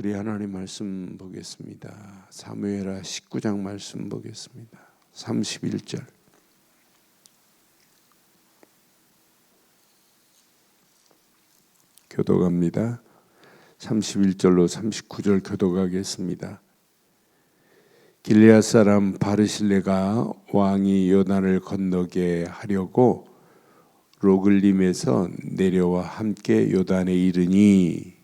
우리 하나님 말씀 보겠습니다. 사무엘하 19장 말씀 보겠습니다. 31절. 교독합니다. 31절로 39절 교독하겠습니다. 길르앗 사람 바르실레가 왕이 요단을 건너게 하려고 로글림에서 내려와 함께 요단에 이르니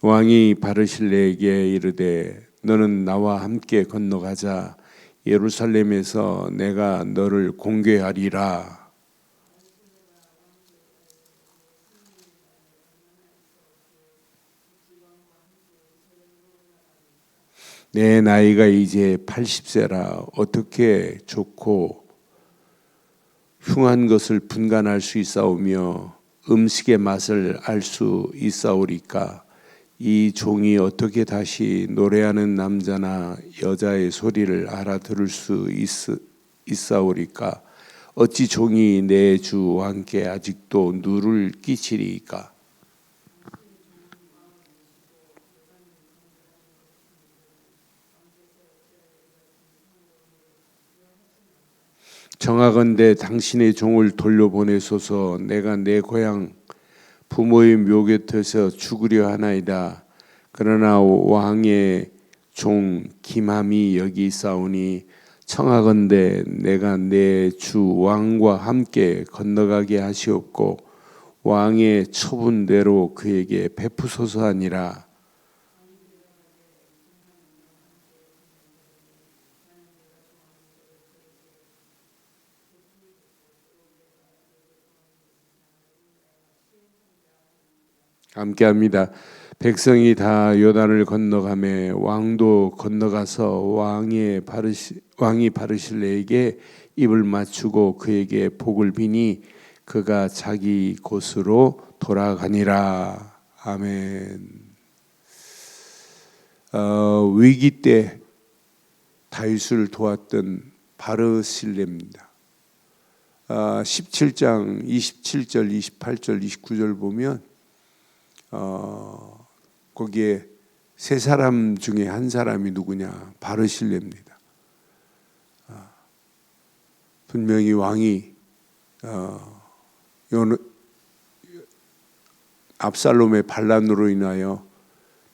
왕이 바르실레에게 이르되 너는 나와 함께 건너가자. 예루살렘에서 내가 너를 공개하리라. 내 나이가 이제 80세라 어떻게 좋고 흉한 것을 분간할 수 있사오며 음식의 맛을 알 수 있사오리까. 이 종이 어떻게 다시 노래하는 남자나 여자의 소리를 알아들을 수 있사오리까. 어찌 종이 내 주 왕께 아직도 누를 끼치리이까. 정하건대 당신의 종을 돌려보내소서. 내가 내 고향 부모의 묘 곁에서 죽으려 하나이다. 그러나 왕의 종 김함이 여기 있사오니 청하건대 내가 내 주 왕과 함께 건너가게 하시옵고 왕의 처분대로 그에게 베푸소서 하니라. 함께합니다. 백성이 다 요단을 건너가매 왕도 건너가서 왕이 바르실레에게 입을 맞추고 그에게 복을 비니 그가 자기 곳으로 돌아가니라. 아멘. 위기 때 다윗을 도왔던 바르실레입니다. 17장 27절, 28절, 29절 보면 거기에 세 사람 중에 한 사람이 누구냐? 바르실레입니다. 분명히 왕이 압살롬의 반란으로 인하여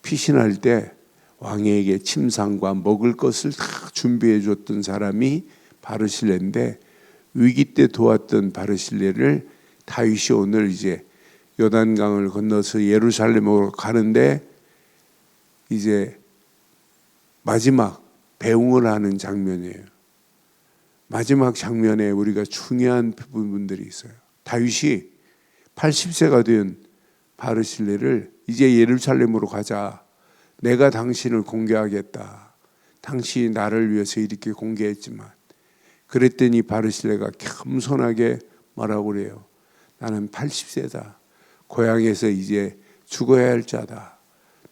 피신할 때 왕에게 침상과 먹을 것을 다 준비해 줬던 사람이 바르실레인데 위기 때 도왔던 바르실레를 다윗이 오늘 이제 요단강을 건너서 예루살렘으로 가는데 이제 마지막 배웅을 하는 장면이에요. 마지막 장면에 우리가 중요한 부분들이 있어요. 다윗이 80세가 된 바르실레를 이제 예루살렘으로 가자. 내가 당신을 공개하겠다. 당신이 나를 위해서 이렇게 공개했지만 그랬더니 바르실레가 겸손하게 말하고 그래요. 나는 80세다. 고향에서 이제 죽어야 할 자다.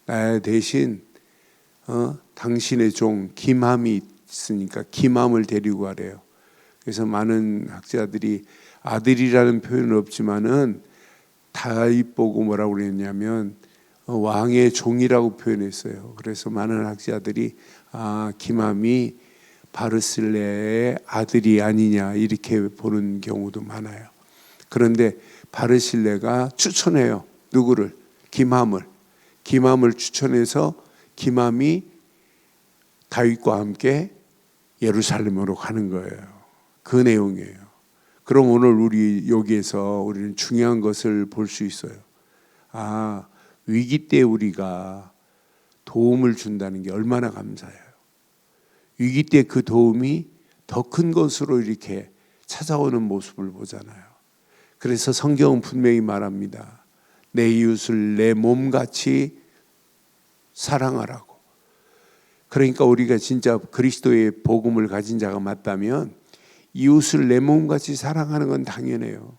나 대신 당신의 종 김함이 있으니까 김함을 데리고 가래요. 그래서 많은 학자들이 아들이라는 표현은 없지만은 다윗 보고 뭐라고 그랬냐면 왕의 종이라고 표현했어요. 그래서 많은 학자들이 김함이 바르실레의 아들이 아니냐 이렇게 보는 경우도 많아요. 그런데 바르실레가 추천해요. 누구를? 김함을 추천해서 김함이 다윗과 함께 예루살렘으로 가는 거예요. 그 내용이에요. 그럼 오늘 우리 여기에서 우리는 중요한 것을 볼 수 있어요. 위기 때 우리가 도움을 준다는 게 얼마나 감사해요. 위기 때 그 도움이 더 큰 것으로 이렇게 찾아오는 모습을 보잖아요. 그래서 성경은 분명히 말합니다. 내 이웃을 내 몸같이 사랑하라고. 그러니까 우리가 진짜 그리스도의 복음을 가진 자가 맞다면 이웃을 내 몸같이 사랑하는 건 당연해요.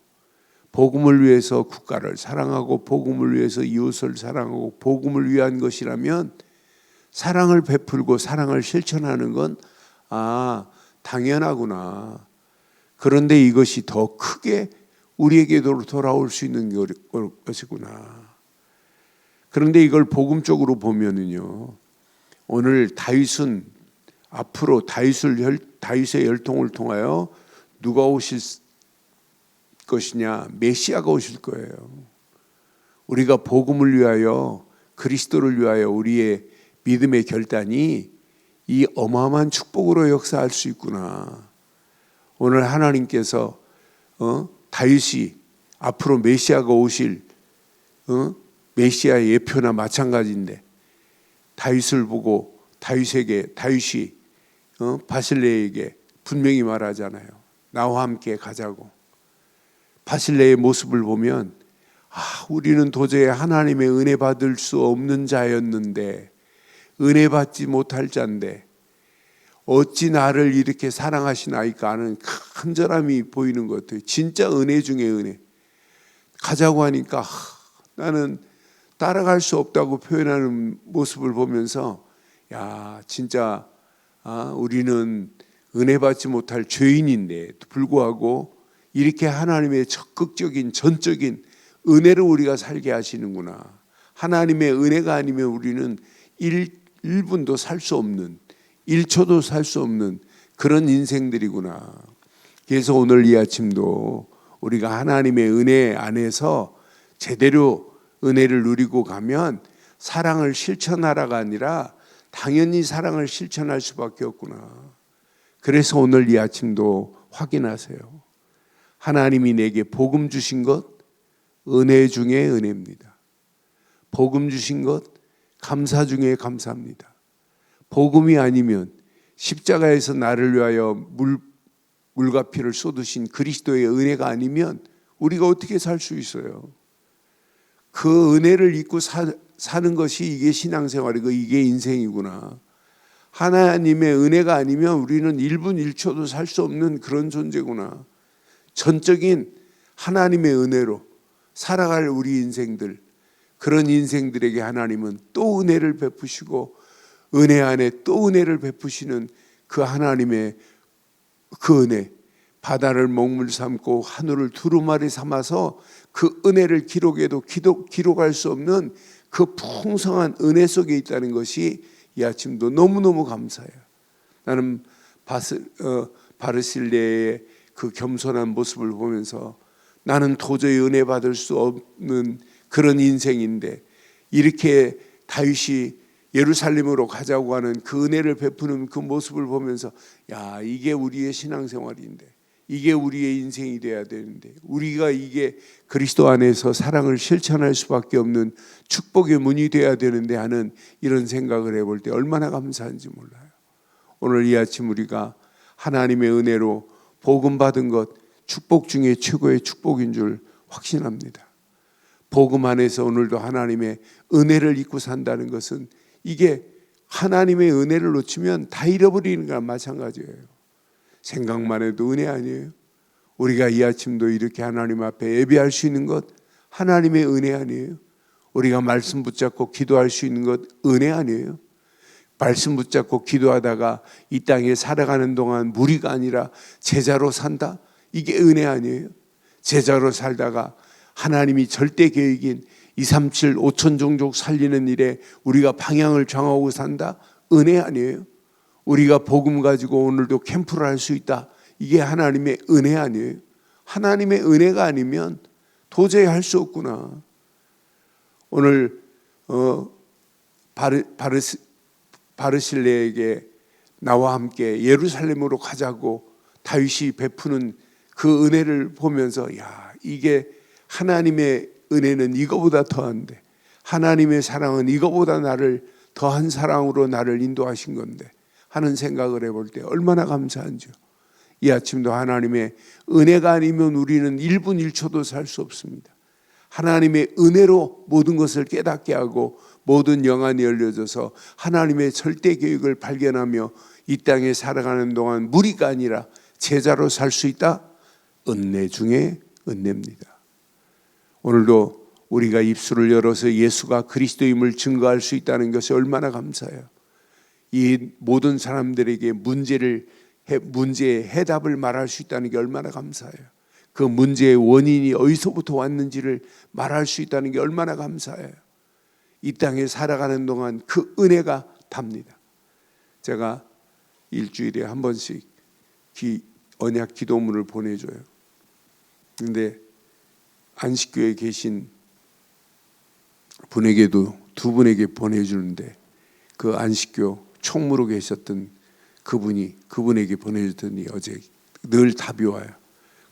복음을 위해서 국가를 사랑하고 복음을 위해서 이웃을 사랑하고 복음을 위한 것이라면 사랑을 베풀고 사랑을 실천하는 건 당연하구나. 그런데 이것이 더 크게 우리에게도 돌아올 수 있는 것이구나. 그런데 이걸 복음적으로 보면은요, 오늘 다윗은 앞으로 다윗의 혈통을 통하여 누가 오실 것이냐? 메시아가 오실 거예요. 우리가 복음을 위하여, 그리스도를 위하여 우리의 믿음의 결단이 이 어마어마한 축복으로 역사할 수 있구나. 오늘 하나님께서 다윗이 앞으로 메시아가 오실 메시아의 예표나 마찬가지인데, 다윗을 보고 다윗이 바실레에게 분명히 말하잖아요. 나와 함께 가자고. 바실레의 모습을 보면 우리는 도저히 하나님의 은혜 받을 수 없는 자였는데, 은혜 받지 못할 자인데 어찌 나를 이렇게 사랑하시나이까 하는 간절함이 보이는 것 같아요. 진짜 은혜 중에 은혜. 가자고 하니까 나는 따라갈 수 없다고 표현하는 모습을 보면서, 야, 진짜 우리는 은혜 받지 못할 죄인인데 불구하고 이렇게 하나님의 적극적인 전적인 은혜를 우리가 살게 하시는구나. 하나님의 은혜가 아니면 우리는 1분도 살 수 없는, 1초도 살 수 없는 그런 인생들이구나. 그래서 오늘 이 아침도 우리가 하나님의 은혜 안에서 제대로 은혜를 누리고 가면 사랑을 실천하라가 아니라 당연히 사랑을 실천할 수밖에 없구나. 그래서 오늘 이 아침도 확인하세요. 하나님이 내게 복음 주신 것, 은혜 중에 은혜입니다. 복음 주신 것, 감사 중에 감사합니다. 복음이 아니면, 십자가에서 나를 위하여 물과 피를 쏟으신 그리스도의 은혜가 아니면 우리가 어떻게 살 수 있어요? 그 은혜를 잊고 사는 것이 이게 신앙생활이고 이게 인생이구나. 하나님의 은혜가 아니면 우리는 1분 1초도 살 수 없는 그런 존재구나. 전적인 하나님의 은혜로 살아갈 우리 인생들, 그런 인생들에게 하나님은 또 은혜를 베푸시고 은혜 안에 또 은혜를 베푸시는 그 하나님의 그 은혜, 바다를 먹물 삼고 하늘을 두루마리 삼아서 그 은혜를 기록할 수 없는 그 풍성한 은혜 속에 있다는 것이 이 아침도 너무너무 감사해요. 나는 바르실레의 그 겸손한 모습을 보면서 나는 도저히 은혜 받을 수 없는 그런 인생인데, 이렇게 다윗이 예루살렘으로 가자고 하는 그 은혜를 베푸는 그 모습을 보면서, 야, 이게 우리의 신앙생활인데, 이게 우리의 인생이 돼야 되는데, 우리가 이게 그리스도 안에서 사랑을 실천할 수밖에 없는 축복의 문이 돼야 되는데 하는 이런 생각을 해볼 때 얼마나 감사한지 몰라요. 오늘 이 아침 우리가 하나님의 은혜로 복음 받은 것, 축복 중에 최고의 축복인 줄 확신합니다. 복음 안에서 오늘도 하나님의 은혜를 잊고 산다는 것은, 이게 하나님의 은혜를 놓치면 다 잃어버리는 거랑 마찬가지예요. 생각만 해도 은혜 아니에요? 우리가 이 아침도 이렇게 하나님 앞에 예배할 수 있는 것, 하나님의 은혜 아니에요? 우리가 말씀 붙잡고 기도할 수 있는 것, 은혜 아니에요? 말씀 붙잡고 기도하다가 이 땅에 살아가는 동안 무리가 아니라 제자로 산다? 이게 은혜 아니에요? 제자로 살다가 하나님이 절대 계획인 237 5천 종족 살리는 일에 우리가 방향을 정하고 산다? 은혜 아니에요? 우리가 복음 가지고 오늘도 캠프를 할 수 있다? 이게 하나님의 은혜 아니에요? 하나님의 은혜가 아니면 도저히 할 수 없구나. 오늘 바르실레에게 나와 함께 예루살렘으로 가자고 다윗이 베푸는 그 은혜를 보면서, 야, 이게 하나님의 은혜는 이거보다 더한데, 하나님의 사랑은 이거보다 나를 더한 사랑으로 나를 인도하신 건데 하는 생각을 해볼 때 얼마나 감사한지요. 이 아침도 하나님의 은혜가 아니면 우리는 1분 1초도 살 수 없습니다. 하나님의 은혜로 모든 것을 깨닫게 하고 모든 영안이 열려져서 하나님의 절대 계획을 발견하며 이 땅에 살아가는 동안 무리가 아니라 제자로 살 수 있다? 은혜 중에 은혜입니다. 오늘도 우리가 입술을 열어서 예수가 그리스도임을 증거할 수 있다는 것이 얼마나 감사해요. 이 모든 사람들에게 문제를 문제의 해답을 말할 수 있다는 게 얼마나 감사해요. 그 문제의 원인이 어디서부터 왔는지를 말할 수 있다는 게 얼마나 감사해요. 이 땅에 살아가는 동안 그 은혜가 답니다. 제가 일주일에 한 번씩 언약 기도문을 보내줘요. 그런데 안식교에 계신 분에게도 두 분에게 보내주는데 그 안식교 총무로 계셨던 그분에게 보내줬더니 어제 늘 답이 와요.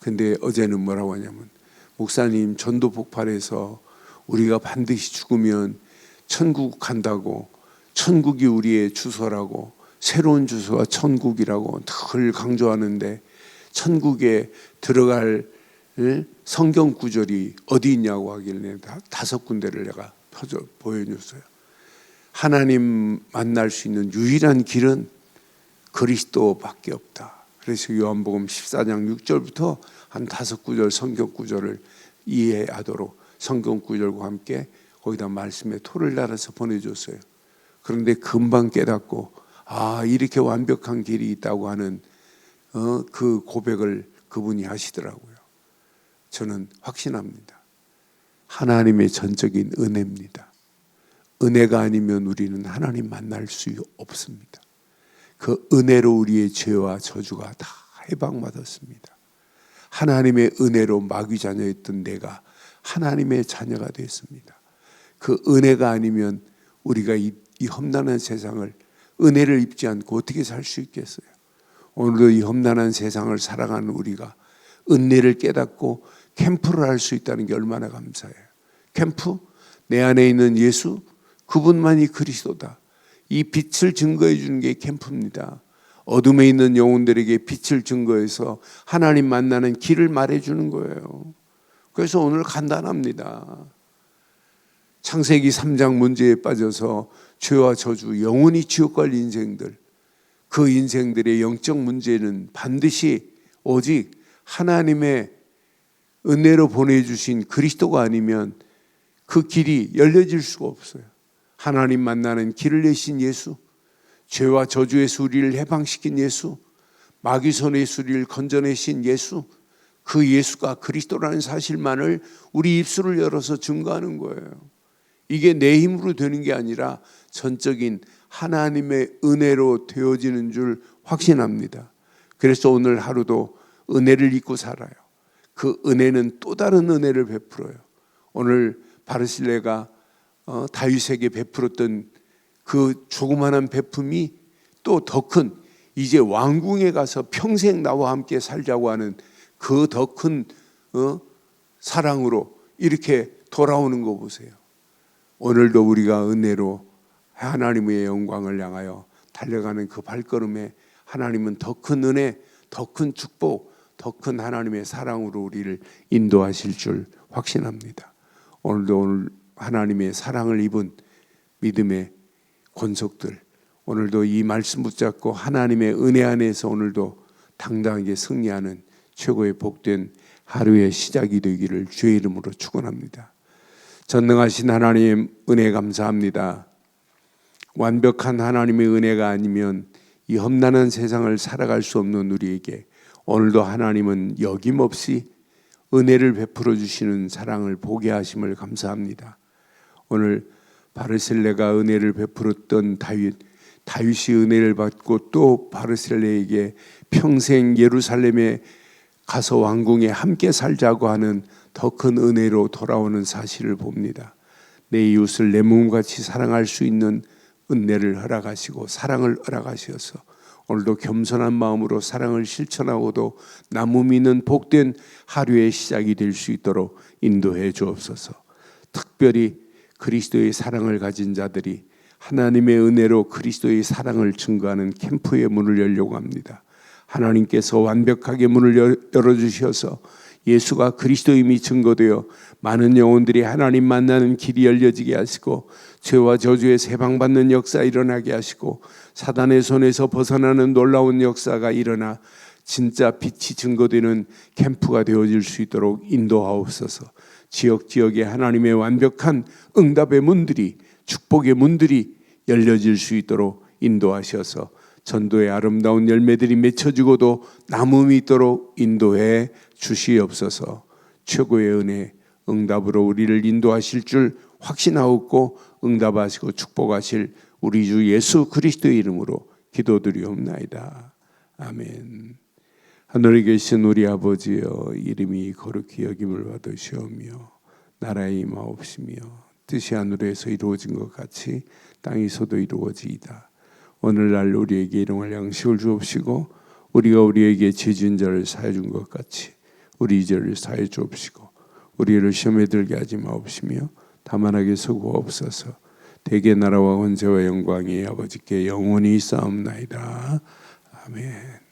근데 어제는 뭐라고 하냐면, 목사님 전도 폭발해서 우리가 반드시 죽으면 천국 간다고, 천국이 우리의 주소라고, 새로운 주소가 천국이라고 늘 강조하는데 천국에 들어갈 성경 구절이 어디 있냐고 하길래 5군데를 내가 보여줬어요. 하나님 만날 수 있는 유일한 길은 그리스도밖에 없다. 그래서 요한복음 14장 6절부터 한 5구절 성경 구절을 이해하도록 성경 구절과 함께 거기다 말씀에 토를 달아서 보내줬어요. 그런데 금방 깨닫고 이렇게 완벽한 길이 있다고 하는 그 고백을 그분이 하시더라고요. 저는 확신합니다. 하나님의 전적인 은혜입니다. 은혜가 아니면 우리는 하나님 만날 수 없습니다. 그 은혜로 우리의 죄와 저주가 다 해방받았습니다. 하나님의 은혜로 마귀 자녀였던 내가 하나님의 자녀가 됐습니다. 그 은혜가 아니면 우리가 이 험난한 세상을 은혜를 입지 않고 어떻게 살 수 있겠어요? 오늘도 이 험난한 세상을 살아가는 우리가 은혜를 깨닫고 캠프를 할 수 있다는 게 얼마나 감사해요. 캠프? 내 안에 있는 예수, 그분만이 그리스도다. 이 빛을 증거해 주는 게 캠프입니다. 어둠에 있는 영혼들에게 빛을 증거해서 하나님 만나는 길을 말해 주는 거예요. 그래서 오늘 간단합니다. 창세기 3장 문제에 빠져서 죄와 저주, 영원히 지옥 갈 인생들, 그 인생들의 영적 문제는 반드시 오직 하나님의 은혜로 보내주신 그리스도가 아니면 그 길이 열려질 수가 없어요. 하나님 만나는 길을 내신 예수, 죄와 저주에서 우리를 해방시킨 예수, 마귀 손에서 우리를 건져내신 예수, 그 예수가 그리스도라는 사실만을 우리 입술을 열어서 증거하는 거예요. 이게 내 힘으로 되는 게 아니라 전적인 하나님의 은혜로 되어지는 줄 확신합니다. 그래서 오늘 하루도 은혜를 잊고 살아요. 그 은혜는 또 다른 은혜를 베풀어요. 오늘 바르실레가 다윗에게 베풀었던 그 조그마한 베품이 또 더 큰, 이제 왕궁에 가서 평생 나와 함께 살자고 하는 그 더 큰 사랑으로 이렇게 돌아오는 거 보세요. 오늘도 우리가 은혜로 하나님의 영광을 향하여 달려가는 그 발걸음에 하나님은 더 큰 은혜, 더 큰 축복, 더 큰 하나님의 사랑으로 우리를 인도하실 줄 확신합니다. 오늘 하나님의 사랑을 입은 믿음의 권속들, 오늘도 이 말씀 붙잡고 하나님의 은혜 안에서 오늘도 당당하게 승리하는 최고의 복된 하루의 시작이 되기를 주의 이름으로 축원합니다. 전능하신 하나님 은혜 감사합니다. 완벽한 하나님의 은혜가 아니면 이 험난한 세상을 살아갈 수 없는 우리에게 오늘도 하나님은 여김없이 은혜를 베풀어 주시는 사랑을 보게 하심을 감사합니다. 오늘 바르셀레가 은혜를 베풀었던 다윗이 은혜를 받고 또 바르셀레에게 평생 예루살렘에 가서 왕궁에 함께 살자고 하는 더 큰 은혜로 돌아오는 사실을 봅니다. 내 이웃을 내 몸같이 사랑할 수 있는 은혜를 허락하시고 사랑을 허락하셔서 오늘도 겸손한 마음으로 사랑을 실천하고도 나무 믿는 복된 하루의 시작이 될 수 있도록 인도해 주옵소서. 특별히 그리스도의 사랑을 가진 자들이 하나님의 은혜로 그리스도의 사랑을 증거하는 캠프의 문을 열려고 합니다. 하나님께서 완벽하게 문을 열어주셔서 예수가 그리스도임이 증거되어 많은 영혼들이 하나님 만나는 길이 열려지게 하시고 죄와 저주에서 해방받는 역사 일어나게 하시고 사단의 손에서 벗어나는 놀라운 역사가 일어나 진짜 빛이 증거되는 캠프가 되어질 수 있도록 인도하옵소서. 지역지역에 하나님의 완벽한 응답의 문들이, 축복의 문들이 열려질 수 있도록 인도하셔서 전도의 아름다운 열매들이 맺혀지고도 남음이 있도록 인도해 주시옵소서. 최고의 은혜 응답으로 우리를 인도하실 줄 확신하옵고 응답하시고 축복하실 우리 주 예수 그리스도의 이름으로 기도드리옵나이다. 아멘. 하늘에 계신 우리 아버지여, 이름이 거룩히 여김을 받으시오며 나라의 임하옵시며 뜻이 하늘에서 이루어진 것 같이 땅에서도 이루어지이다. 오늘날 우리에게 일용할 양식을 주옵시고 우리가 우리에게 죄진 자를 사해 준 것 같이 우리 죄를 사해 주옵시고 우리를 시험에 들게 하지 마옵시며 다만 하게 서구옵소서. 대개 나라와 권세와 영광이 아버지께 영원히 쌓옵나이다. 아멘.